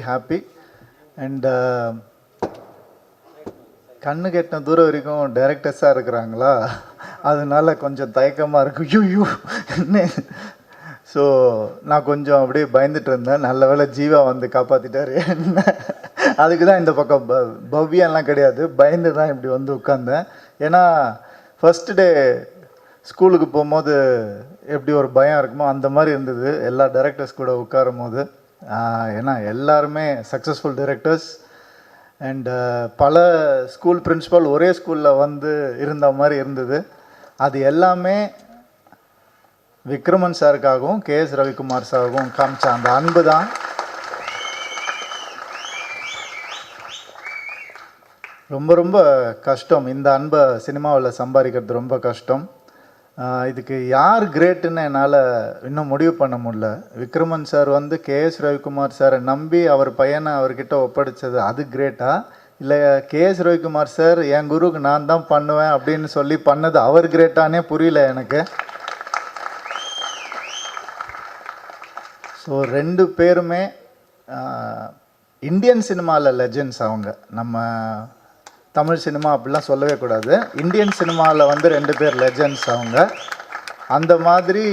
Happy and கண்ணு கெட்டின தூரம் வரைக்கும் டைரக்டர்ஸாக இருக்கிறாங்களா, அதனால கொஞ்சம் தயக்கமாக இருக்கு. யூ ஸோ நான் கொஞ்சம் அப்படியே பயந்துட்டு இருந்தேன். நல்ல வேளை ஜீவா வந்து காப்பாற்றிட்டாரு. அதுக்கு தான் இந்த பக்கம் பவ்யெல்லாம் கிடையாது, பயந்து தான் இப்படி வந்து உட்காந்தேன். ஏன்னா ஃபஸ்ட்டு டே ஸ்கூலுக்கு போகும்போது எப்படி ஒரு பயம் இருக்குமோ அந்த மாதிரி இருந்தது எல்லா டைரக்டர்ஸ் கூட உட்காரும் போது. ஏன்னா எல்லாருமே சக்ஸஸ்ஃபுல் டைரக்டர்ஸ் அண்ட் பல ஸ்கூல் பிரின்சிபால் ஒரே ஸ்கூலில் வந்து இருந்த மாதிரி இருந்தது. அது எல்லாமே விக்ரமன் சாருக்காகவும் கேஎஸ் ரவிக்குமார் சாருக்கும் காமிச்ச அந்த அன்பு தான். ரொம்ப ரொம்ப கஷ்டம், இந்த அன்பை சினிமாவில் சம்பாதிக்கிறது ரொம்ப கஷ்டம். இதுக்கு யார் கிரேட்டுன்னு என்னால் இன்னும் முடிவு பண்ண முடியல. விக்ரமன் சார் வந்து கேஎஸ் ரவிக்குமார் சாரை நம்பி அவர் பையனை அவர்கிட்ட ஒப்படைச்சது அது கிரேட்டா, இல்லை கேஎஸ் ரவிக்குமார் சார் என் குருவுக்கு நான் தான் பண்ணுவேன் அப்படின்னு சொல்லி பண்ணது அவர் கிரேட்டானே புரியல எனக்கு. ஸோ ரெண்டு பேருமே இந்தியன் சினிமாவில் லெஜெண்ட்ஸ். அவங்க நம்ம தமிழ் சினிமா அப்படிலாம் சொல்லவே கூடாது, இந்தியன் சினிமாவில் வந்து ரெண்டு பேர் லெஜெண்ட்ஸ் அவங்க. அந்த மாதிரி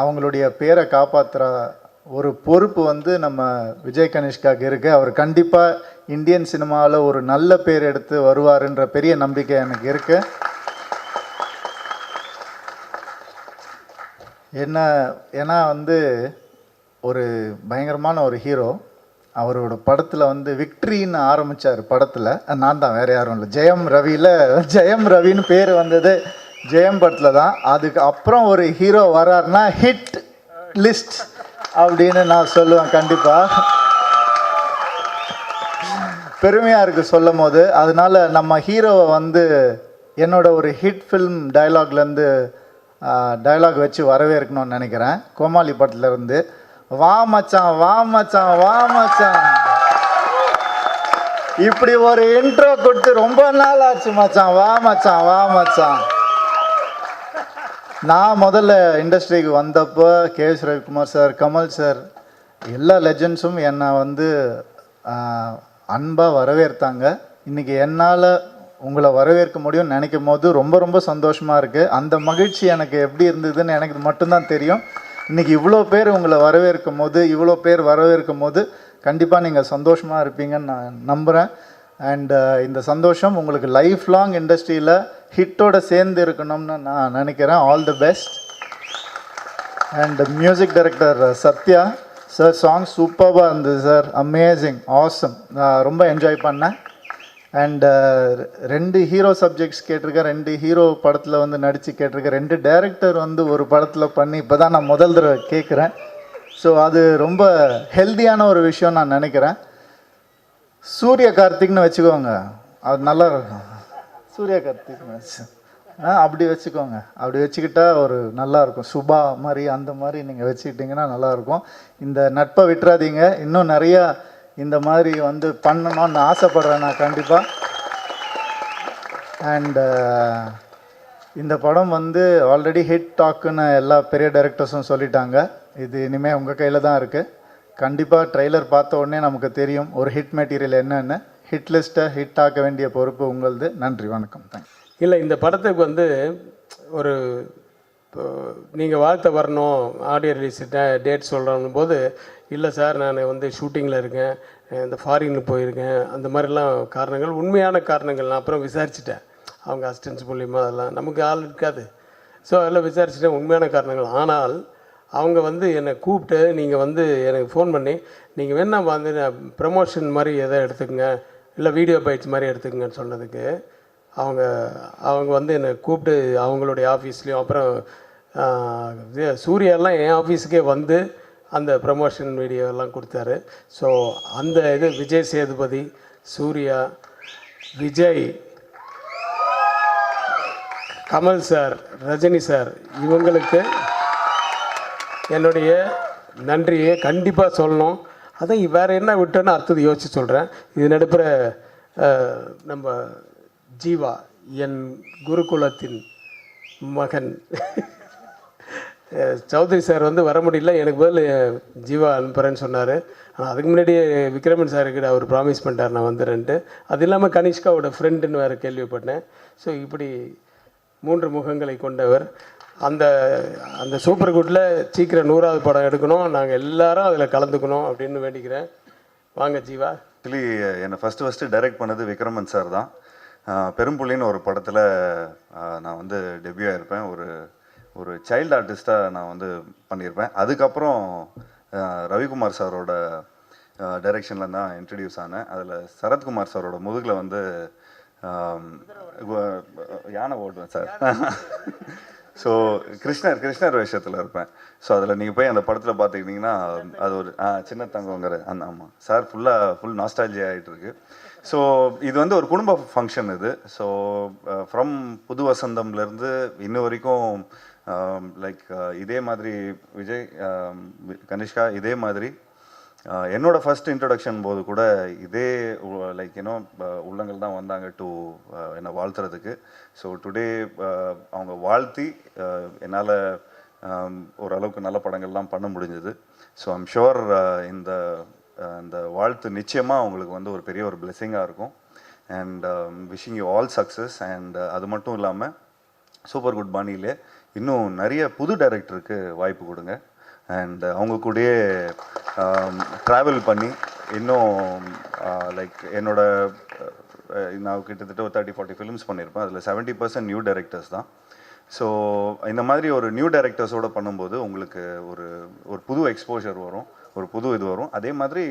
அவங்களுடைய பேரை காப்பாற்றுற ஒரு பொறுப்பு வந்து நம்ம விஜய் கணேஷ்காக்கு இருக்குது. அவர் கண்டிப்பாக இந்தியன் சினிமாவில் ஒரு நல்ல பேர் எடுத்து வருவாருன்ற பெரிய நம்பிக்கை எனக்கு இருக்குது. ஏன்னா வந்து ஒரு பயங்கரமான ஒரு ஹீரோ. அவரோட படத்தில் வந்து விக்ட்ரின்னு ஆரம்பித்தார் படத்தில். நான் தான், வேறு யாரும் இல்லை. ஜெயம் ரவின்னு பேர் வந்தது ஜெயம் படத்தில் தான். அதுக்கு அப்புறம் ஒரு ஹீரோ வராருன்னா ஹிட் லிஸ்ட் அப்படின்னு நான் சொல்லுவேன். கண்டிப்பாக பெருமையாக இருக்குது சொல்லும் போது. அதனால் நம்ம ஹீரோவை வந்து என்னோட ஒரு ஹிட் ஃபில்ம் டைலாக்லேருந்து டைலாக் வச்சு வரவேற்கணும்னு நினைக்கிறேன். கோமாளி படத்துலேருந்து, வா மச்சான் வா மச்சான் வா மச்சான், இப்படி ஒரு இன்ட்ரோ கொடுத்து ரொம்ப நாள் ஆச்சு மச்சான், வா மச்சான் வா மச்சான். நான் முதல்ல இண்டஸ்ட்ரிக்கு வந்தப்போ KS Ravikumar sir, Kamal sir, எல்லா லெஜண்ட்ஸும் என்னை வந்து அன்பாக வரவேற்றாங்க. இன்றைக்கி என்னால் உங்களை வரவேற்க முடியும்னு நினைக்கும் போது ரொம்ப ரொம்ப சந்தோஷமாக இருக்குது. அந்த மகிழ்ச்சி எனக்கு எப்படி இருந்ததுன்னு எனக்கு மட்டும்தான் தெரியும். இன்றைக்கி இவ்வளோ பேர் உங்களை வரவேற்கும் போது கண்டிப்பாக நீங்கள் சந்தோஷமாக இருப்பீங்கன்னு நான் நம்புகிறேன். அண்ட் இந்த சந்தோஷம் உங்களுக்கு லைஃப் லாங் இண்டஸ்ட்ரியில் ஹிட்டோடு சேர்ந்து இருக்கணும்னு நான் நினைக்கிறேன். All the best. And music director Sathya sir, song சூப்பராக இருந்தது சார், அமேசிங், ஆசம், நான் ரொம்ப என்ஜாய் பண்ணேன். அண்ட் 2 ஹீரோ சப்ஜெக்ட்ஸ் கேட்டிருக்கேன், 2 ஹீரோ படத்தில் வந்து நடித்து கேட்டிருக்கேன், 2 டைரக்டர் வந்து ஒரு படத்தில் பண்ணி இப்போ தான் நான் முதல் தடவை கேட்குறேன். ஸோ அது ரொம்ப ஹெல்த்தியான ஒரு விஷயம் நான் நினைக்கிறேன். சூர்ய கார்த்திக்னு வச்சுக்கோங்க, அது நல்லா இருக்கும். சூர்யா கார்த்திக்னு அப்படி வச்சுக்கோங்க, அப்படி வச்சுக்கிட்டா ஒரு நல்லாயிருக்கும். சுபா மாதிரி அந்த மாதிரி நீங்கள் வச்சுக்கிட்டிங்கன்னா நல்லாயிருக்கும். இந்த நட்பை விட்டுறாதீங்க, இன்னும் நிறையா இந்த மாதிரி வந்து பண்ணணும்னு ஆசைப்பட்றேன் நான் கண்டிப்பாக. அண்டு இந்த படம் வந்து ஆல்ரெடி ஹிட் டாக்குன்னு எல்லா பெரிய டைரக்டர்ஸும் சொல்லிட்டாங்க. இது இனிமேல் உங்கள் கையில் தான் இருக்குது. கண்டிப்பாக ட்ரெய்லர் பார்த்த உடனே நமக்கு தெரியும் ஒரு ஹிட் மெட்டீரியல் என்னென்னு. ஹிட் லிஸ்ட்டை ஹிட் ஆக்க வேண்டிய பொறுப்பு உங்களது. நன்றி, வணக்கம், தேங்க்ஸ். இல்லை, இந்த படத்துக்கு வந்து ஒரு நீங்கள் வாழ்த்த வரணும், ஆடியோ ரிலீஸ் டேட் சொல்கிறோம் போது, இல்லை சார் நான் வந்து ஷூட்டிங்கில் இருக்கேன், இந்த ஃபாரினுக்கு போயிருக்கேன், அந்த மாதிரிலாம் காரணங்கள், உண்மையான காரணங்கள் நான் அப்புறம் விசாரிச்சுட்டேன். அவங்க அசிஸ்டன்ஸ் மூலிமா அதெல்லாம் நமக்கு ஆள் இருக்காது. ஸோ அதெல்லாம் விசாரிச்சுட்டேன், உண்மையான காரணங்கள். ஆனால் அவங்க வந்து என்னை கூப்பிட்டு நீங்கள் வந்து எனக்கு ஃபோன் பண்ணி, நீங்கள் வேணால் வந்து ப்ரமோஷன் மாதிரி எதை எடுத்துக்கங்க, இல்லை வீடியோ பைட்ஸ் மாதிரி எடுத்துக்கங்கன்னு சொன்னதுக்கு அவங்க வந்து என்னை கூப்பிட்டு அவங்களுடைய ஆஃபீஸ்லேயும், அப்புறம் சூர்யாலாம் என் ஆஃபீஸுக்கே வந்து அந்த ப்ரமோஷன் வீடியோலாம் கொடுத்தாரு. ஸோ அந்த இது விஜய் சேதுபதி, சூர்யா, விஜய், கமல் சார், ரஜினி சார், இவங்களுக்கு என்னுடைய நன்றியை கண்டிப்பாக சொல்லணும். அதான் வேறு என்ன விட்டோன்னு அடுத்தது யோசித்து சொல்கிறேன். இது நடுப்புற நம்ம ஜீவா, என் குருகுலத்தின் மகன், சௌத்ரி சார் வந்து வர முடியல, எனக்கு பதில் ஜீவா அனுப்புகிறேன்னு சொன்னார். ஆனால் அதுக்கு முன்னாடியே விக்ரமன் சாருக்கு அவர் ப்ராமிஸ் பண்ணிட்டார் நான் வந்துடுறேன்ட்டு. அது இல்லாமல் கனிஷ்காவோட ஃப்ரெண்டுன்னு வேறு கேள்விப்பட்டேன். ஸோ இப்படி 3 முகங்களை கொண்டவர். அந்த அந்த சூப்பர் குட்டில் சீக்கிரம் 100வது படம் எடுக்கணும், நாங்கள் எல்லாரும் அதில் கலந்துக்கணும் அப்படின்னு வேண்டிக்கிறேன். வாங்க ஜீவா. ஆக்சுவலி என்னை ஃபஸ்ட்டு டைரக்ட் பண்ணது விக்ரமன் சார் தான். பெரும்புள்ளின்னு ஒரு படத்தில் நான் வந்து டெபியூ ஆகிருப்பேன். ஒரு சைல்டு ஆர்டிஸ்ட்டாக நான் வந்து பண்ணியிருப்பேன். அதுக்கப்புறம் ரவிக்குமார் சாரோட டைரெக்ஷனில் தான் இன்ட்ரடியூஸ் ஆனேன். அதில் சரத்குமார் சாரோட முதுகில் வந்து யானை ஓட்டுவேன் சார். ஸோ கிருஷ்ணர் வேஷத்தில் இருப்பேன். ஸோ அதில் நீங்கள் போய் அந்த படத்தில் பார்த்துக்கிட்டிங்கன்னா அது ஒரு சின்ன தங்கங்கிற அந்த ஆமாம் சார் ஃபுல் நாஸ்டாலஜி ஆகிட்டு இருக்கு. ஸோ இது வந்து ஒரு குடும்ப ஃபங்க்ஷன் இது. ஸோ ஃப்ரம் புது வசந்தம்லேருந்து இன்ன வரைக்கும் லைக் இதே மாதிரி விஜய் கனிஷ்கா இதே மாதிரி என்னோட ஃபர்ஸ்ட் இன்ட்ரடக்ஷன் போது கூட இதே லைக் ஏன்னோ உள்ளங்கள் தான் வந்தாங்க டு என்னை வாழ்த்துறதுக்கு. ஸோ டுடே அவங்க வாழ்த்தி என்னால் ஓரளவுக்கு நல்ல படங்கள்லாம் பண்ண முடிஞ்சது. ஸோ ஐம் ஷுர் இந்த வாழ்த்து நிச்சயமாக அவங்களுக்கு வந்து ஒரு பெரிய ஒரு பிளெஸிங்காக இருக்கும். And wishing you all success. And அது மட்டும் இல்லாமல் சூப்பர் குட் பாணியிலே இன்னும் நிறைய புது டைரக்டருக்கு வாய்ப்பு கொடுங்க. அண்ட் அவங்க கூடயே ட்ராவல் பண்ணி இன்னும் லைக் நான் கிட்டத்தட்ட ஒரு 30-40 ஃபிலிம்ஸ் பண்ணியிருப்பேன். அதில் 70% நியூ டைரக்டர்ஸ் தான். ஸோ இந்த மாதிரி ஒரு நியூ டைரக்டர்ஸோடு பண்ணும்போது உங்களுக்கு ஒரு புது எக்ஸ்போஜர் வரும், ஒரு புது இது வரும். அதே மாதிரி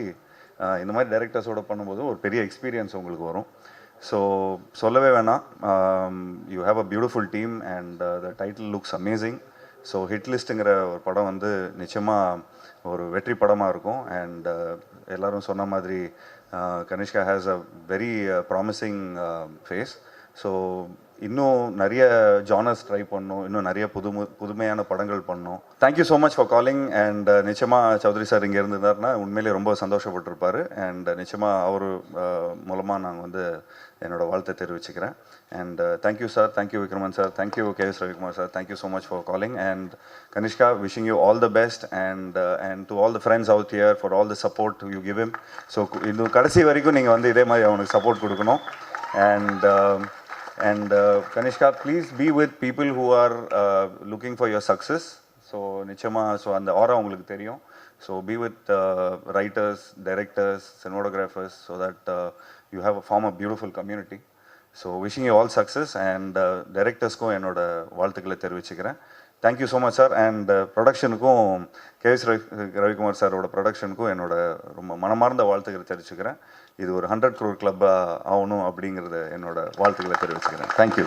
இந்த மாதிரி டைரக்டர்ஸோடு பண்ணும்போது ஒரு பெரிய எக்ஸ்பீரியன்ஸ் உங்களுக்கு வரும். ஸோ சொல்லவே வேணாம், you have a beautiful team and the title looks amazing. So hit லிஸ்ட்டுங்கிற ஒரு படம் வந்து நிச்சயமாக ஒரு வெற்றி படமாக இருக்கும். அண்ட் எல்லோரும் சொன்ன மாதிரி Kanishka has a very promising face. So இன்னும் நிறைய ஜானர்ஸ் ட்ரை பண்ணணும், இன்னும் நிறைய புதுமையான படங்கள் பண்ணணும். Thank you so much for calling. And நிச்சயமாக சௌத்ரி சார் இங்கே இருந்திருந்தாருன்னா உண்மையிலே ரொம்ப சந்தோஷப்பட்டிருப்பார். அண்ட் நிச்சயமாக அவர் மூலமாக நாங்கள் வந்து என்னோட வாழ்த்தை தெரிவிச்சுக்கிறேன். And thank you sir, thank you Vikraman sir, thank you KS Ravikumar sir, thank you so much for calling. And Kanishka, wishing you all the best. And to all the friends out here for all the support you give him. So இது கடைசி வரைக்கும் நீங்கள் வந்து இதே மாதிரி அவனுக்கு support கொடுக்கணும். And Kanishka, please be with people who are looking for your success. So நிச்சயமா அந்த ஆரா உங்களுக்கு தெரியும். So be with writers, directors, cinematographers so that you form a beautiful community. So wishing you all success. And directors-க்கும் என்னோட வாழ்த்துக்களை தெரிவிச்சுக்கிறேன். Thank you so much sir. And ப்ரொடக்ஷனுக்கும் KS Ravikumar சாரோட ப்ரொடக்ஷனுக்கும் என்னோட ரொம்ப மனமார்ந்த வாழ்த்துக்களை தெரிவிச்சுக்கிறேன். இது ஒரு 100 crore கிளப்பாக ஆகணும் அப்படிங்கிறத என்னோட வாழ்த்துக்களை தெரிவிச்சுக்கிறேன். தேங்க்யூ.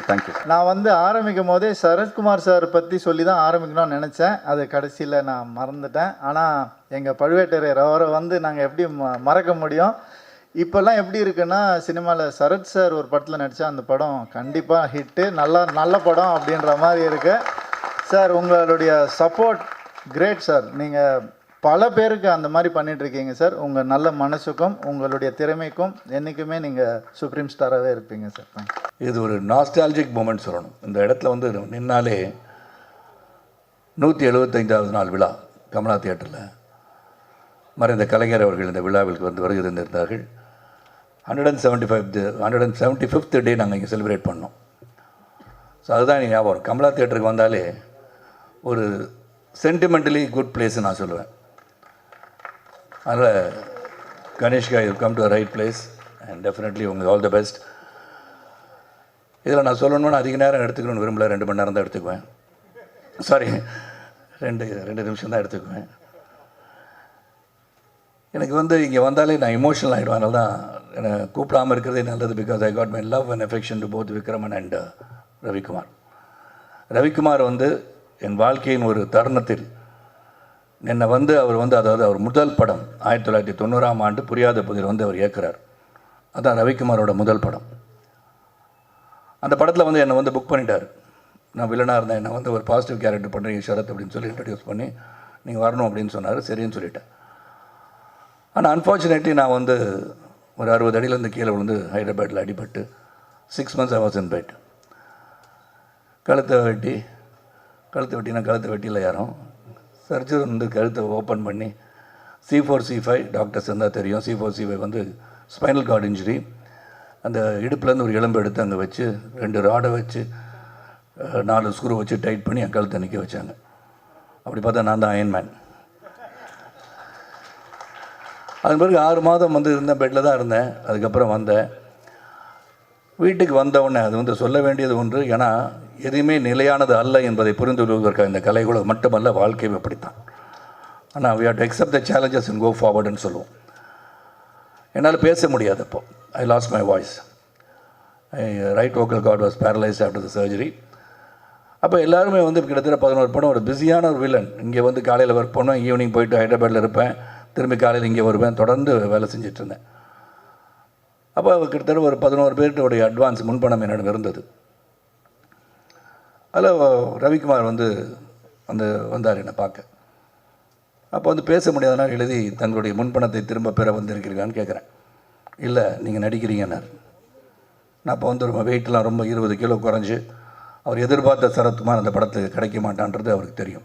நான் வந்து ஆரம்பிக்கும் போதே சரத்குமார் சார் பற்றி சொல்லி தான் ஆரம்பிக்கணும்னு நினச்சேன். அது கடைசியில் நான் மறந்துட்டேன். ஆனால் எங்கள் பழுவேட்டரையர் அவரை வந்து நாங்கள் எப்படி மறக்க முடியும்? இப்போல்லாம் எப்படி இருக்குன்னா, சினிமாவில் சரத் சார் ஒரு படத்தில் நடித்தா அந்த படம் கண்டிப்பாக ஹிட்டு, நல்ல படம் அப்படின்ற மாதிரி இருக்குது. சார் உங்களுடைய சப்போர்ட் கிரேட் சார். நீங்கள் பல பேருக்கு அந்த மாதிரி பண்ணிகிட்ருக்கீங்க சார். உங்கள் நல்ல மனசுக்கும் உங்களுடைய திறமைக்கும் என்றைக்குமே நீங்கள் சுப்ரீம் ஸ்டாராகவே இருப்பீங்க சார். இது ஒரு நாஸ்டாலஜிக் மூமெண்ட் சொல்லணும். இந்த இடத்துல வந்து நின்னாலே 175வது நாள் விழா கமலா தியேட்டரில் மறைந்த கலைஞர் அவர்கள் இந்த விழாவிற்கு வந்து வருகை தந்திருந்தார்கள். 175th டே நாங்கள் இங்கே செலிப்ரேட் பண்ணோம். ஸோ அதுதான் எனக்கு ஞாபகம். கமலா தியேட்டருக்கு வந்தாலே ஒரு சென்டிமெண்டலி குட் பிளேஸ்ன்னு நான் சொல்லுவேன். அதனால் Kanishka, you come to a right place and definitely உங்களுக்கு ஆல் த பெஸ்ட். இதில் நான் சொல்லணும்னு அதிக நேரம் எடுத்துக்கணும்னு விரும்பல. 2 மணி நேரம் தான் எடுத்துக்குவேன். சாரி, 2 நிமிஷம் தான் எடுத்துக்குவேன். எனக்கு வந்து இங்கே வந்தாலே நான் இமோஷனல் ஆகிடுவேன். அதனால தான் என்னை கூப்பிடாமல் இருக்கிறதே நல்லது. Because I got my love and affection to both Vikraman and Ravikumar வந்து என் வாழ்க்கையின் ஒரு தருணத்தில் என்னை வந்து அவர் முதல் படம் 1990ஆம் ஆண்டு புரியாத புதிர் வந்து அவர் இயக்குறார். அதுதான் ரவிக்குமாரோட முதல் படம். அந்த படத்தில் வந்து என்னை வந்து புக் பண்ணிட்டார். நான் வில்லனாக இருந்தேன். என்னை வந்து ஒரு பாசிட்டிவ் கேரக்டர் பண்ணுறீங்க ஷரத் அப்படின்னு சொல்லி இன்ட்ரடியூஸ் பண்ணி நீங்கள் வரணும் அப்படின்னு சொன்னார். சரின்னு சொல்லிட்டேன். ஆனால் அன்ஃபார்ச்சுனேட்லி நான் வந்து ஒரு 60 அடியிலேருந்து கீழே விழுந்து ஹைதராபாத்தில் அடிபட்டு 6 months I was in bed. கழுத்தை வெட்டினா கழுத்தை வெட்டியில் யாரும் சர்ஜரி வந்து கழுத்தை ஓப்பன் பண்ணி C4 C5 டாக்டர்ஸ் இருந்தால் தெரியும். C4 C5 வந்து ஸ்பைனல் கார்டு இன்ஜுரி. அந்த இடுப்புலேருந்து ஒரு எலும்பு எடுத்து அங்கே வச்சு 2 ராடை வச்சு 4 ஸ்க்ரூ வச்சு டைட் பண்ணி என் கழுத்தை நிற்க வச்சாங்க. அப்படி பார்த்தா நான் தான் அயன்மேன். அதன் பிறகு 6 மாதம் வந்து இருந்தேன், பெட்டில் தான் இருந்தேன். அதுக்கப்புறம் வந்தேன். வீட்டுக்கு வந்தவுடனே அது வந்து சொல்ல வேண்டியது ஒன்று, ஏன்னா எதுவுமே நிலையானது அல்ல என்பதை புரிந்து கொள்வதற்காக இந்த கலைகளை மட்டுமல்ல வாழ்க்கையும் அப்படித்தான். ஆனால் we have to accept the challenges and go forwardன்னு சொல்லுவோம். என்னால் பேச முடியாது. அப்போ I lost my voice. Right vocal cord was paralyzed after the surgery. அப்போ எல்லாருமே வந்து கிட்டத்தட்ட 11 படம், ஒரு பிஸியான ஒரு வில்லன். இங்கே வந்து காலையில் ஒர்க் பண்ணுவேன், ஈவினிங் போயிட்டு ஹைதராபாத்தில் இருப்பேன், திரும்பி காலையில் இங்கே வருவேன், தொடர்ந்து வேலை செஞ்சிட்ருந்தேன். அப்போ கிட்டத்தட்ட ஒரு 11 பேர்கிட்டோடைய அட்வான்ஸ் முன்பணம் என்னிடம் இருந்தது. அதில் ரவிக்குமார் வந்து வந்தார் என்னை பார்க்க. அப்போ வந்து பேச முடியாதனால் எழுதி தங்களுடைய முன்பணத்தை திரும்ப பெற வந்திருக்கிறீங்களான்னு கேட்குறேன். இல்லை, நீங்கள் நடிக்கிறீங்கன்னார். நான் அப்போ வந்து ரொம்ப வெயிட்லாம் ரொம்ப 20 கிலோ குறைஞ்சி, அவர் எதிர்பார்த்த சரத்குமார் அந்த படத்துக்கு கிடைக்க மாட்டான்றது அவருக்கு தெரியும்.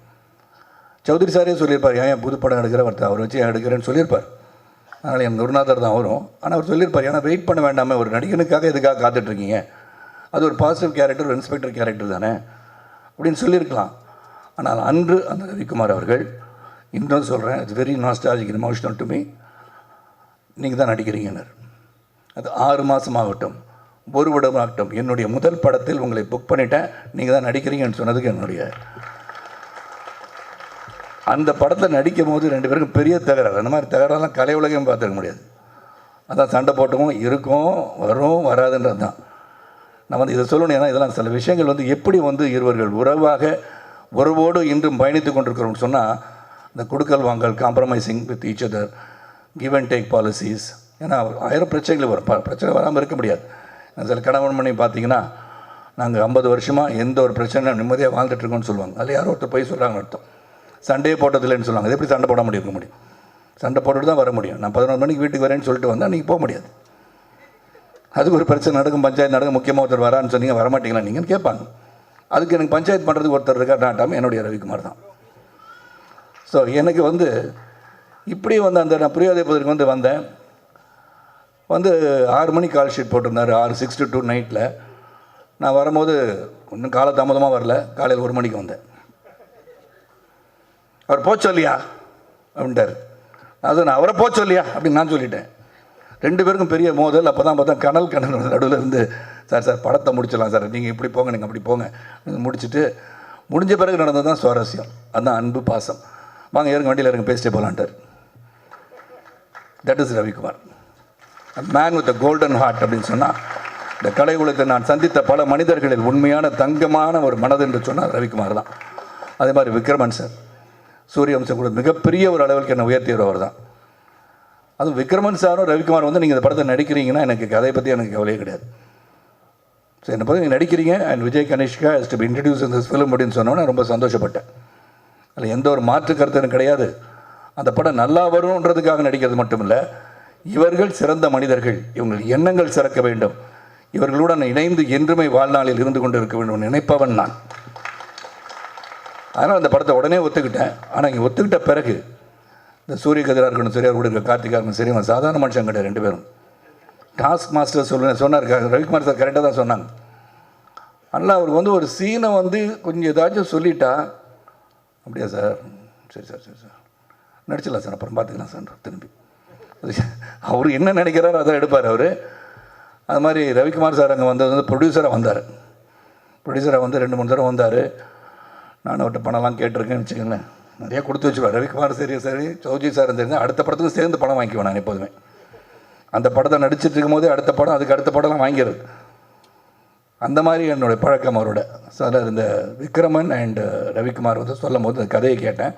சௌத்ரி சாரே சொல்லியிருப்பார், ஏன் புது படம் எடுக்கிற அவர் வச்சு எடுக்கிறேன்னு சொல்லியிருப்பார். அதனால் என் குருநாதர் தான் வரும். ஆனால் அவர் சொல்லியிருப்பார், ஏன்னா வெயிட் பண்ண வேண்டாமல், ஒரு நடிகனுக்காக எதுக்காக காத்துட்ருக்கீங்க, அது ஒரு பாசிட்டிவ் கேரக்டர், ஒரு இன்ஸ்பெக்டர் கேரக்டர் தானே அப்படின்னு சொல்லியிருக்கலாம். ஆனால் அன்று அந்த ரவிக்குமார் அவர்கள், இன்னும் சொல்கிறேன், it's very nostalgic emotional to me, நீங்கள் தான் நடிக்கிறீங்கன்னார். அது 6 மாதம் ஆகட்டும், 1 வருடம் ஆகட்டும், என்னுடைய முதல் படத்தில் உங்களை புக் பண்ணிட்டேன், நீங்கள் தான் நடிக்கிறீங்கன்னு சொன்னதுக்கு என்னுடைய அந்த படத்தில் நடிக்கும் போது 2 பேருக்கும் பெரிய தகராறு. அந்த மாதிரி தகராறுலாம் கலை உலகம் பார்த்துக்க முடியாது. அதான் சண்டை போட்டவும் இருக்கும், வரும், வராதுன்றது தான். நான் வந்து இதை சொல்லணும், ஏன்னா இதெல்லாம் சில விஷயங்கள் வந்து எப்படி வந்து இருவர்கள் உறவோடு இன்றும் பயணித்து கொண்டிருக்கிறோம்னு சொன்னால், இந்த கொடுக்கல் வாங்கல், compromising with each other, give and take policies. ஏன்னா 1000 பிரச்சனைகள் வரும், பிரச்சனை வராமல் இருக்க முடியாது. சில கணவன் மணி பார்த்தீங்கன்னா, நாங்கள் 50 வருஷமாக எந்த ஒரு பிரச்சனை நிம்மதியாக வாழ்ந்துட்டுருக்கோம்னு சொல்லுவாங்க. அதில் யாரோ ஒருத்தர் போய் சொல்கிறாங்கன்னு அர்த்தம். சண்டையே போட்டதில்லைன்னு சொல்லுவாங்க. அது எப்படி சண்டை போட முடியும்? சண்டை போட்டுட்டு தான் வர முடியும். நான் 11 மணிக்கு வீட்டுக்கு வரேன்னு சொல்லிட்டு வந்தால் நீங்கள் போக முடியாது. அதுக்கு ஒரு பிரச்சனை நடக்கும், பஞ்சாயத்து நடக்கும், முக்கியமாக ஒருத்தர் வரான்னு சொன்னீங்க, வரமாட்டீங்களா நீங்கன்னு கேட்பாங்க. அதுக்கு எனக்கு பஞ்சாயத்து பண்ணுறதுக்கு ஒருத்தர் இருக்கா, நாட்டாமல் என்னுடைய ரவிக்குமார் தான். ஸோ எனக்கு வந்து இப்படி வந்து அந்த நான் புரியாத பதற்கு வந்தேன். 6 மணிக்கு கால் ஷீட் போட்டிருந்தார், 6 to 2 நைட்டில். நான் வரும்போது இன்னும் காலதாமதமாக வரல, காலையில் 1 மணிக்கு வந்தேன். அவர் போச்சொல்லியா அப்படின்ட்டார். நான் அவரை போச்சொல்லியா அப்படின்னு நான் சொல்லிட்டேன். 2 பேருக்கும் பெரிய மோதல். அப்போ தான் பார்த்தா கனல் நடுவில் இருந்து, சார் படத்தை முடிச்சிடலாம் சார், நீங்கள் இப்படி போங்க, நீங்கள் அப்படி போங்க, முடிச்சுட்டு முடிஞ்ச பிறகு நடந்தது தான் சுவாரஸ்யம். அதுதான் அன்பு, பாசம். வாங்க ஏறுங்க, வண்டியில் இருங்க, பேசிட்டே போகலான்ட்டார். That is Ravikumar, man with a golden heart அப்படின்னு சொன்னால், இந்த கலை உலகத்தில் நான் சந்தித்த பல மனிதர்களில் உண்மையான தங்கமான ஒரு மனது என்று சொன்னால் ரவிக்குமார் தான். அதே மாதிரி விக்ரமன் சார், சூரியவம்சம் கூட மிகப்பெரிய ஒரு அளவுக்கு என்னை உயர்த்தியவர் தான். அதுவும் விக்ரமன் சாரும் ரவிக்குமார் நீங்கள் இந்த படத்தை நடிக்கிறீங்கன்னா எனக்கு கதையை பற்றி எனக்கு கவலையே கிடையாது. ஸோ என்னை பற்றி நீங்கள் நடிக்கிறீங்க, and Vijay Kanishka has to be introduce in this film அப்படின்னு சொன்னோன்னே ரொம்ப சந்தோஷப்பட்டேன். அதில் எந்த ஒரு மாற்று கருத்து எனக்கு கிடையாது. அந்த படம் நல்லா வரும்ன்றதுக்காக நடிக்கிறது மட்டும் இல்லை, இவர்கள் சிறந்த மனிதர்கள், இவங்கள் எண்ணங்கள் சிறக்க வேண்டும், இவர்களுடன் இணைந்து என்றுமே வாழ்நாளில் இருந்து கொண்டு இருக்க வேண்டும் நினைப்பவன் நான். அதனால் அந்த படத்தை உடனே ஒத்துக்கிட்டேன். ஆனால் இங்கே ஒத்துக்கிட்ட பிறகு இந்த சூரிய கதிராக இருக்கணும் சரி, அவர் கூட இருக்க கார்த்திகா இருக்கணும் சரி, அவன் சாதாரண மனுஷன் கிடையாது. 2 பேரும் டாஸ்க் மாஸ்டர் சொன்னார் ரவிக்குமார் சார், கரெக்டாக தான் சொன்னாங்க. அதனால் அவருக்கு ஒரு சீனை கொஞ்சம் ஏதாச்சும் சொல்லிட்டா, அப்படியா சார், சரி சார் நடிச்சிடலாம் சார், அப்புறம் பார்த்துக்கலாம் சார், திரும்பி அவர் என்ன நினைக்கிறாரோ அதை எடுப்பார் அவர். அது மாதிரி ரவிக்குமார் சார் அங்கே வந்தது ப்ரொடியூசராக வந்தார். ப்ரொடியூசராக 2-3 தடவை வந்தார். நான் அவர்கிட்ட பணம்லாம் கேட்டிருக்கேன்னு வச்சுக்கோங்களேன், நிறையா கொடுத்து வச்சுருவார். ரவிக்குமார் சரி சௌஜி சார் தெரிஞ்சு அடுத்த படத்துக்கு சேர்ந்து பணம் வாங்கிக்குவேன் நான் எப்போதுமே. அந்த படத்தை நடிச்சிட்டு இருக்கும் போதே அடுத்த படம், அதுக்கு அடுத்த படம்லாம் வாங்கிடுறது. அந்த மாதிரி என்னுடைய பழக்கம் அவரோட. சார் இந்த விக்ரமன் அண்ட் ரவிக்குமார் சொல்லும் போது அந்த கதையை கேட்டேன்.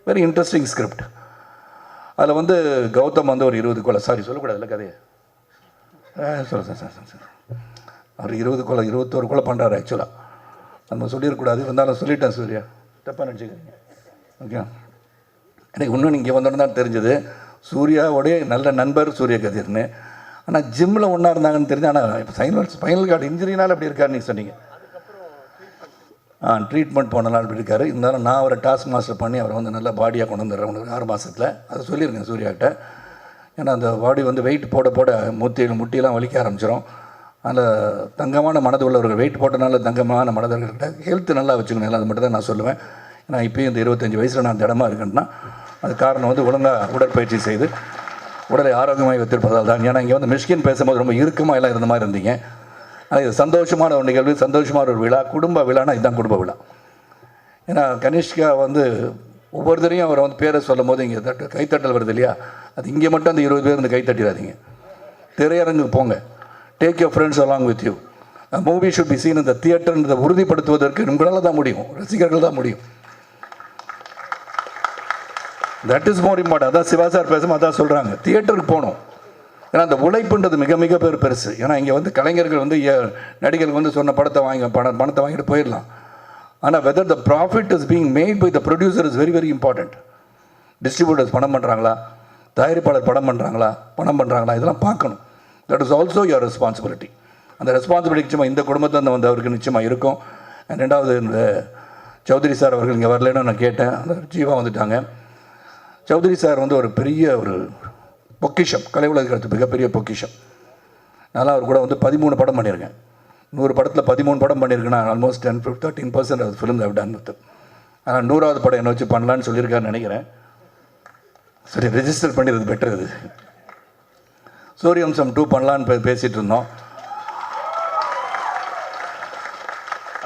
Very interesting script. அதில் கௌதம் ஒரு 20 கொலை, சாரி சொல்லக்கூடாதுல்ல கதையை, சொல்ல சார் அவர் 20 கொலை 21 கொலை பண்ணுறாரு. ஆக்சுவலாக நம்ம சொல்லிடக்கூடாது, இருந்தாலும் சொல்லிட்டேன். சூர்யா தப்பாக நினச்சிக்கிறீங்க, ஓகே. எனக்கு இன்னும் இங்கே வந்தோன்னு தான் தெரிஞ்சது சூர்யாவோடைய நல்ல நண்பர் சூரிய கதிர்னு. ஆனால் ஜிம்மில் ஒன்றா இருந்தாங்கன்னு தெரிஞ்சு. ஆனால் இப்போ ஸ்பைனல் கார்டு இன்ஜுரினால அப்படி இருக்காருன்னு நீங்கள் சொன்னீங்க. ட்ரீட்மெண்ட் பண்ணலாம் அப்படி இருக்காரு. இருந்தாலும் நான் அவரை டாஸ்க் மாஸ்டர் பண்ணி அவரை வந்து நல்லா பாடியாக கொண்டு வந்துடுறேன் உங்களுக்கு 6 மாதத்தில். அதை சொல்லியிருக்கேன் சூர்யாக்கிட்ட. ஏன்னா அந்த பாடி வந்து வெயிட் போட போட முட்டியெல்லாம் வலிக்க ஆரம்பிச்சிடும். அதில் தங்கமான மனது உள்ளவர்கள் வெயிட் போட்டனால தங்கமான மனதவர்கள்கிட்ட ஹெல்த் நல்லா வச்சுக்கணும். அது மட்டும் தான் நான் சொல்லுவேன். ஏன்னா இப்போயும் இந்த 25 வயசில் நான் திடமாக இருக்கேன்னா அது காரணம் வந்து ஒழுங்காக உடற்பயிற்சி செய்து உடலை ஆரோக்கியமாக வைத்திருப்பதால் தான். ஏன்னா இங்கே வந்து மிஷ்கின் பேசும்போது ரொம்ப இறுக்கமாக எல்லாம் இருந்த மாதிரி இருந்தீங்க. ஆனால் இது சந்தோஷமான ஒரு நிகழ்வு, சந்தோஷமான ஒரு விழா, குடும்ப விழானா இதுதான் குடும்ப விழா. ஏன்னா கனிஷ்கா வந்து ஒவ்வொருத்தரையும் அவரை வந்து பேரை சொல்லும் போது இங்கே கைத்தட்டல் வருது இல்லையா, அது இங்கே மட்டும் அந்த 20 பேர் வந்து கைத்தட்டிடாதீங்க. திரையரங்குக்கு போங்க. Take your friends along with you. Movie should be seen இந்த தியேட்டர்ன்றதை உறுதிப்படுத்துவதற்கு உங்களால் தான் முடியும், ரசிகர்கள் தான் முடியும். That is more important. அதான் சிவா சார் பேசும்போது அதான் சொல்கிறாங்க, தியேட்டருக்கு போகணும். ஏன்னா அந்த உழைப்புன்றது மிக மிக பெருசு. ஏன்னா இங்கே வந்து கலைஞர்கள் வந்து நடிகர்கள் வந்து சொன்ன பணத்தை வாங்கிட்டு போயிடலாம். ஆனால் whether the profit is being made by the producer is very very important. Distributors பணம் பண்ணுறாங்களா, தயாரிப்பாளர் பணம் பண்ணுறாங்களா இதெல்லாம் பார்க்கணும். That is also your responsibility. அந்த ரெஸ்பான்சிபிலிட்டி நிச்சயமாக இந்த குடும்பத்தில் வந்து அவருக்கு நிச்சயமாக இருக்கும். ரெண்டாவது இந்த சௌத்ரி சார் அவர்கள் இங்கே வரலன்னு நான் கேட்டேன். அந்த ஜீவா வந்துட்டாங்க. சௌத்ரி சார் வந்து ஒரு பெரிய ஒரு பொக்கிஷம், கலை உலகத்துக்கு மிகப்பெரிய பொக்கிஷம். அதனால் அவர் கூட வந்து 13 படம் பண்ணியிருக்கேன். 100 படத்தில் 13 படம் பண்ணியிருக்கேன்னா almost 13% of film have done with. ஆனால் 100வது படம் என்ன வச்சு பண்ணலான்னு சொல்லியிருக்காருன்னு நினைக்கிறேன். சரி, ரெஜிஸ்டர் பண்ணிடுறது பெட்டர். இது சூரியவம்சம் 2 பண்ணலான்னு பேசிகிட்டு இருந்தோம்.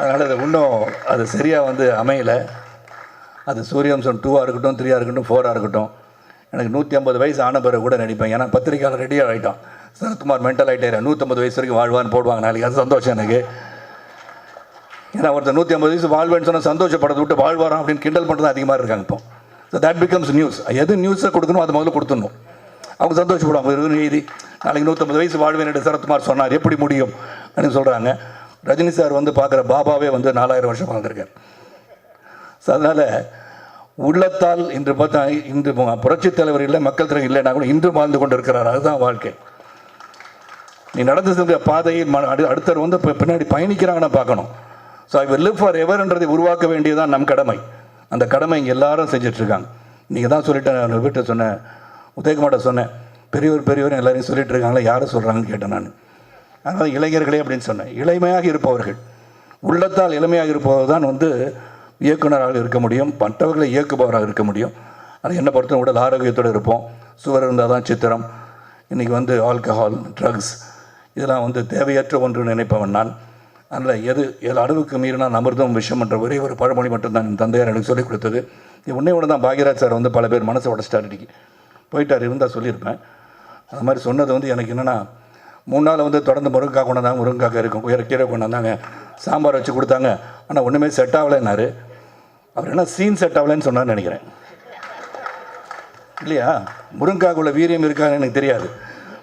அதனால் அது இன்னும் அது சரியாக வந்து அமையலை. அது சூரியவம்சம் 2ஆக இருக்கட்டும், 3ஆக இருக்கட்டும், 4ஆக இருக்கட்டும். எனக்கு 150 வயசு ஆன பிறகு கூட நடிப்பேன். ஏன்னா பத்திரிக்கையாளர் ரெடியாக ஆகிட்டான். சரத்குமார் மென்டல் ஆகிட்டாரு, 150 வயசு வரைக்கும் வாழ்வான்னு போடுவாங்க நாளைக்கு. அது சந்தோஷம் எனக்கு. ஏன்னா ஒருத்தர் 150 வயசு வாழ்வேன்னு சொன்னால் சந்தோஷப்படுறத விட்டு வாழ்வாராம் அப்படின்னு கிண்டல் பண்ணுறது அதிகமாக இருக்காங்க இப்போ. So that becomes news. எது நியூஸை கொடுக்கணும் அது முதல்ல கொடுத்துடணும். அவங்க சந்தோஷப்படுவாங்க. எழுதி நாளைக்கு 150 வயசு வாழ்வேன் என்று சரத்குமார் சொன்னார், எப்படி முடியும் அப்படின்னு சொல்கிறாங்க. ரஜினி சார் வந்து பார்க்குற பாபாவே வந்து 4000 வருஷம் வாழ்ந்திருக்கார். ஸோ அதனால் உள்ளத்தால் இன்று பார்த்தா இன்று புரட்சித் தலைவர் இல்லை, மக்கள் தலைவர் இல்லைன்னா கூட இன்று வாழ்ந்து கொண்டு இருக்கிறார். அதுதான் வாழ்க்கை. நீ நடந்து சென்ற பாதையில் அடுத்தவர் வந்து பின்னாடி பயணிக்கிறாங்கன்னு பார்க்கணும். So I will live for எவர்ன்றதை உருவாக்க வேண்டியதான் நம் கடமை. அந்த கடமை இங்கே எல்லாரும் செஞ்சிட்ருக்காங்க. நீங்கள் தான் சொல்லிட்டேன், நான் வீட்டை சொன்னேன், உதயகுமார்ட்ட சொன்னேன், பெரியவர் எல்லாரையும் சொல்லிட்டு இருக்காங்களே, யாரை சொல்கிறாங்கன்னு கேட்டேன் நான். அதனால் இளைஞர்களே அப்படின்னு சொன்னேன். இளமையாக இருப்பவர்கள், உள்ளத்தால் இளமையாக இருப்பவர் தான் வந்து இயக்குனராக இருக்க முடியும், மற்றவர்களை இயக்குபவராக இருக்க முடியும். அது என்னை பொறுத்த உடல் ஆரோக்கியத்தோடு இருப்போம். சுவர் இருந்தால் தான் சித்திரம். இன்றைக்கி வந்து ஆல்கஹால், ட்ரக்ஸ் இதெல்லாம் வந்து தேவையற்ற ஒன்று நினைப்பவன் நான். அதனால் எது அளவுக்கு மீறினால் அமிர்தம் விஷம் என்ற ஒரே ஒரு பழமொழி மட்டும்தான் என் தந்தையார் எனக்கு சொல்லிக் கொடுத்தது. உடனே தான் பாக்யராஜ் சார் வந்து பல பேர் மனசை உடச்சிட்டார், அடிக்கி போயிட்டார். இருந்தால் சொல்லியிருப்பேன். அது மாதிரி சொன்னது வந்து எனக்கு என்னென்னா, 3 நாள் வந்து தொடர்ந்து முருங்கைக்காய் கொண்டாந்தாங்க, முருங்கைக்காய் இருக்கும், கீரை கொண்டாந்தாங்க, சாம்பார் வச்சு கொடுத்தாங்க. ஆனால் ஒன்றுமே செட் ஆகலைன்னாரு. அவர் என்ன சீன் செட் ஆகலைன்னு சொன்னார்னு நினைக்கிறேன் இல்லையா. முருங்கைக்காய்க்குள்ள வீரியம் இருக்கான்னு எனக்கு தெரியாது.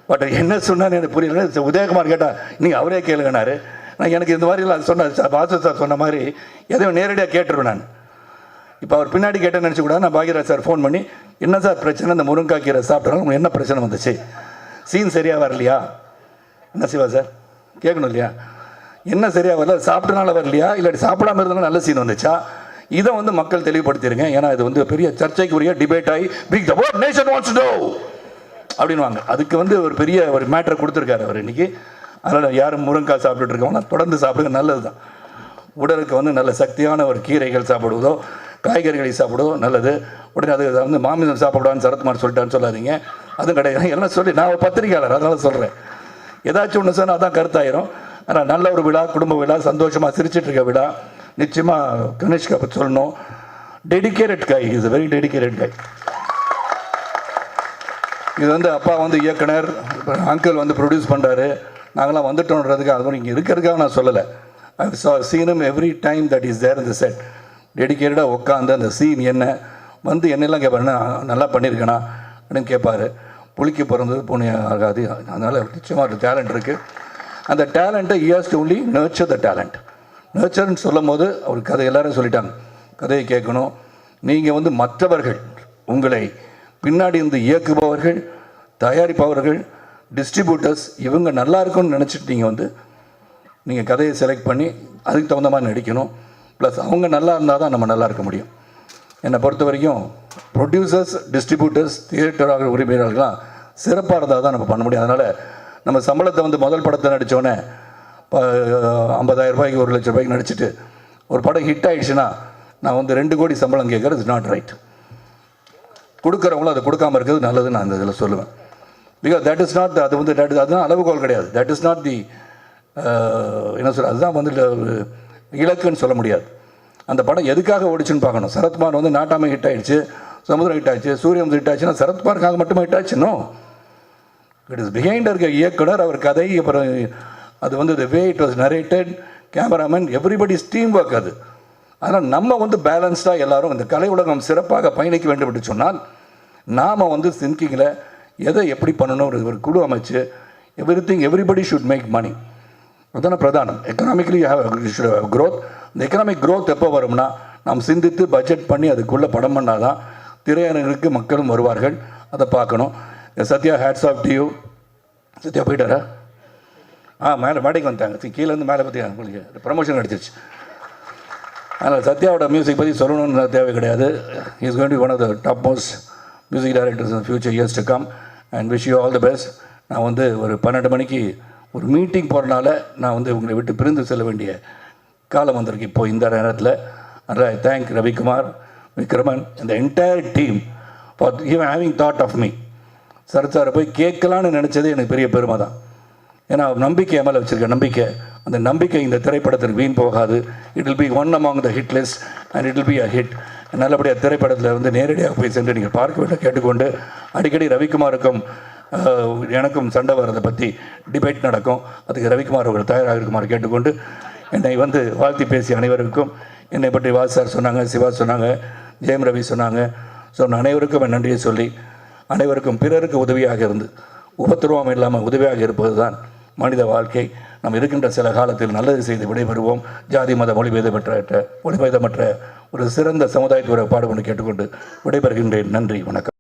பட் என்ன சொன்னான்னு எனக்கு புரியல. உதயகுமார் கேட்டால் நீங்கள் அவரே கேளுங்கன்னாரு. நான் எனக்கு இந்த மாதிரிலாம் சொன்ன பாசு சார் சொன்ன மாதிரி எதையும் நேரடியாக கேட்டுருவேன் நான். இப்போ அவர் பின்னாடி கேட்டேன்னு நினச்சி கூட நான் பாக்யராஜ் சார் ஃபோன் பண்ணி, என்ன சார் பிரச்சனை, இந்த முருங்கைக்காய் கீரை சாப்பிட்றாலும் உங்களுக்கு என்ன பிரச்சனை வந்துச்சு, சீன் சரியாக வரலையா, என்ன சிவா சார் கேட்கணும் இல்லையா, என்ன சரியாக வரல, சாப்பிட்டனால வரலையா, இல்லாட்டி சாப்பிடாமல் இருந்தாலும் நல்ல சீன் வந்துச்சா, இதை வந்து மக்கள் தெளிவுபடுத்திருங்க. ஏன்னா இது வந்து பெரிய சர்ச்சைக்குரிய டிபேட் ஆகி big the world nation wants to know அப்படின்வாங்க. அதுக்கு வந்து ஒரு பெரிய ஒரு மேட்டரை கொடுத்துருக்காரு அவர் இன்றைக்கி. அதனால் யாரும் முருங்கைக்காய் சாப்பிட்டுட்டு இருக்கவங்கன்னா தொடர்ந்து சாப்பிடுங்க, நல்லது தான். உடலுக்கு வந்து நல்ல சக்தியான ஒரு கீரைகள் சாப்பிடுவதோ, காய்கறிகளை சாப்பிடுவதோ நல்லது. உடனே அது வந்து மாமிசம் சாப்பிடான்னு சரத்குமார் சொல்லிட்டான்னு சொல்லாதீங்க, அதுவும் கிடையாது. எல்லாம் சொல்லி நான் ஒரு பத்திரிகையாளர், அதனால சொல்கிறேன். ஏதாச்சும் ஒன்று சொன்னால் அதான் கருத்தாயிரும். ஆனால் நல்ல ஒரு விழா, குடும்ப விழா, சந்தோஷமாக சிரிச்சிட்டு இருக்க விழா. நிச்சயமாக கனிஷ்கா பற்றி சொல்லணும். Dedicated guy, is very dedicated guy. இது வந்து அப்பா வந்து இயக்குனர், அங்கிள் வந்து ப்ரொடியூஸ் பண்ணுறாரு, நாங்களாம் வந்துட்டோன்றதுக்கு அது மாதிரி இங்கே இருக்கிறதுக்காக நான் சொல்லலை. I seen him every time that is there in the set. டெடிக்கேட்டடாக உட்காந்து அந்த சீன் என்ன வந்து என்னெல்லாம் கேட்பாருன்னா, நல்லா பண்ணியிருக்கேனா அப்படின்னு கேட்பார். புளிக்க பிறந்தது பூனை ஆகாது. அதனால் நிச்சயமாக டேலண்ட் இருக்குது. அந்த டேலண்ட்டை he has to only nurture the talent. நர்ச்சர்ன்னு சொல்லும் போது அவர் கதை எல்லாரும் சொல்லிட்டாங்க, கதையை கேட்கணும். நீங்கள் வந்து மற்றவர்கள் உங்களை பின்னாடி இருந்து இயக்குபவர்கள், தயாரிப்பவர்கள், டிஸ்ட்ரிபியூட்டர்ஸ் இவங்க நல்லா இருக்கும்னு நினச்சிட்டு நீங்கள் வந்து நீங்கள் கதையை செலக்ட் பண்ணி அதுக்கு தகுந்த மாதிரி நடிக்கணும். ப்ளஸ் அவங்க நல்லா இருந்தால் தான் நம்ம நல்லா இருக்க முடியும். என்னை பொறுத்த வரைக்கும் ப்ரொடியூசர்ஸ், டிஸ்ட்ரிபியூட்டர்ஸ், தியேட்டர் உரிமையாளர்கள்லாம் சிறப்பாக இருந்தால் தான் நம்ம பண்ண முடியும். அதனால் நம்ம சம்பளத்தை வந்து முதல் படத்தை நடித்தோன்னே 50,000 ரூபாய்க்கு 1 லட்ச ரூபாய்க்கு நடிச்சுட்டு ஒரு படம் ஹிட் ஆகிடுச்சுன்னா நான் வந்து 2 கோடி சம்பளம் கேட்குறது இஸ் நாட் ரைட். கொடுக்குறவங்களும் அதை கொடுக்காமல் இருக்கிறது நல்லதுன்னு நான் அந்த இதில் சொல்லுவேன். பிகாஸ் தட் இஸ் நாட், அது வந்து அதுதான் அளவுகோல் கிடையாது. தட் இஸ் நாட் தி என்ன சொல்ற, அதுதான் வந்து இலக்குன்னு சொல்ல முடியாது. அந்த படம் எதுக்காக ஓடிச்சுன்னு பார்க்கணும். சரத்குமார் வந்து நாட்டாமை ஹிட் ஆகிடுச்சு, சமுதிரம் ஹிட் ஆகிடுச்சு, சூரியன் ஹிட் ஆச்சுன்னா சரத்குமாருக்காக மட்டுமே ஹிட் ஆச்சுன்னோ, இட் இஸ் பிஹைண்ட் இருக்க இயக்குனர், அவர் கதை, அப்புறம் அது வந்து the way it was narrated, cameraman, everybody's team work அது. அதனால் நம்ம வந்து பேலன்ஸ்டாக எல்லாரும் இந்த கலை உலகம் சிறப்பாக பயணிக்க வேண்டும் என்று சொன்னால் நாம் வந்து திங்கிங்கில் எதை எப்படி பண்ணணும் ஒரு குழு அமைச்சு எவ்ரிபடி ஷுட் மேக் மணி. அதுதானே பிரதானம். Economically should have growth. இந்த எக்கனாமிக் க்ரோத் எப்போ வரும்னா நாம் சிந்தித்து பட்ஜெட் பண்ணி அதுக்குள்ளே படம் பண்ணால் தான் திரையரங்குக்கு மக்களும் வருவார்கள். அதை பார்க்கணும். Sathya, hats off to you. Sathya போயிட்டாரா? மேலே மேடைக்கு வந்துட்டாங்க, கீழேருந்து மேலே பற்றி உங்களுக்கு ப்ரமோஷன் கிடச்சிருச்சு. அதனால் சத்யாவோட மியூசிக் பற்றி சொல்லணும்னு தேவை கிடையாது. Is going to be one of the top most music directors in future years to come and wish you all the best. நான் வந்து ஒரு 12 மணிக்கு ஒரு மீட்டிங் போகிறனால நான் வந்து உங்களை விட்டு பிரிந்து செல்ல வேண்டிய காலம் வந்திருக்கு இப்போ இந்த நேரத்தில். அதனால் ஐ தேங்க் ரவிக்குமார், விக்ரமன், இந்த entire team for even having thought of me. Sarath சாரை போய் கேட்கலான்னு நினச்சது எனக்கு பெரிய பெருமை தான். ஏன்னா நம்பிக்கை மேலே வச்சுருக்க நம்பிக்கை, அந்த நம்பிக்கை இந்த திரைப்படத்திற்கு வீண் போகாது. It will be one among the hit list and it will be a hit. நல்லபடியாக திரைப்படத்தில் வந்து நேரடியாக போய் சென்று நீங்கள் பார்க்க வேண்டும் கேட்டுக்கொண்டு, அடிக்கடி ரவிக்குமாருக்கும் எனக்கும் சண்டை வர்றதை பற்றி டிபேட் நடக்கும். அதுக்கு ரவிக்குமார் அவர்கள் தயாராக இருக்குமாறு கேட்டுக்கொண்டு, என்னை வந்து வாழ்த்தி பேசிய அனைவருக்கும், என்னை பற்றி வாஸ் சார் சொன்னாங்க, சிவா சொன்னாங்க, ஜெயம் ரவி சொன்னாங்க, சொன்ன அனைவருக்கும் என் நன்றியை சொல்லி, அனைவருக்கும் பிறருக்கு உதவியாக இருந்து உபத்திரவம் இல்லாமல் உதவியாக இருப்பது தான் மனித வாழ்க்கை. நாம் இருக்கின்ற சில காலத்தில் நல்லது செய்து விடைபெறுவோம். ஜாதி மத மொழிபேதமற்ற ஒரு சிறந்த சமுதாயத்துறை பாடுபட்டு கேட்டுக்கொண்டு விடைபெறுகின்றேன். நன்றி, வணக்கம்.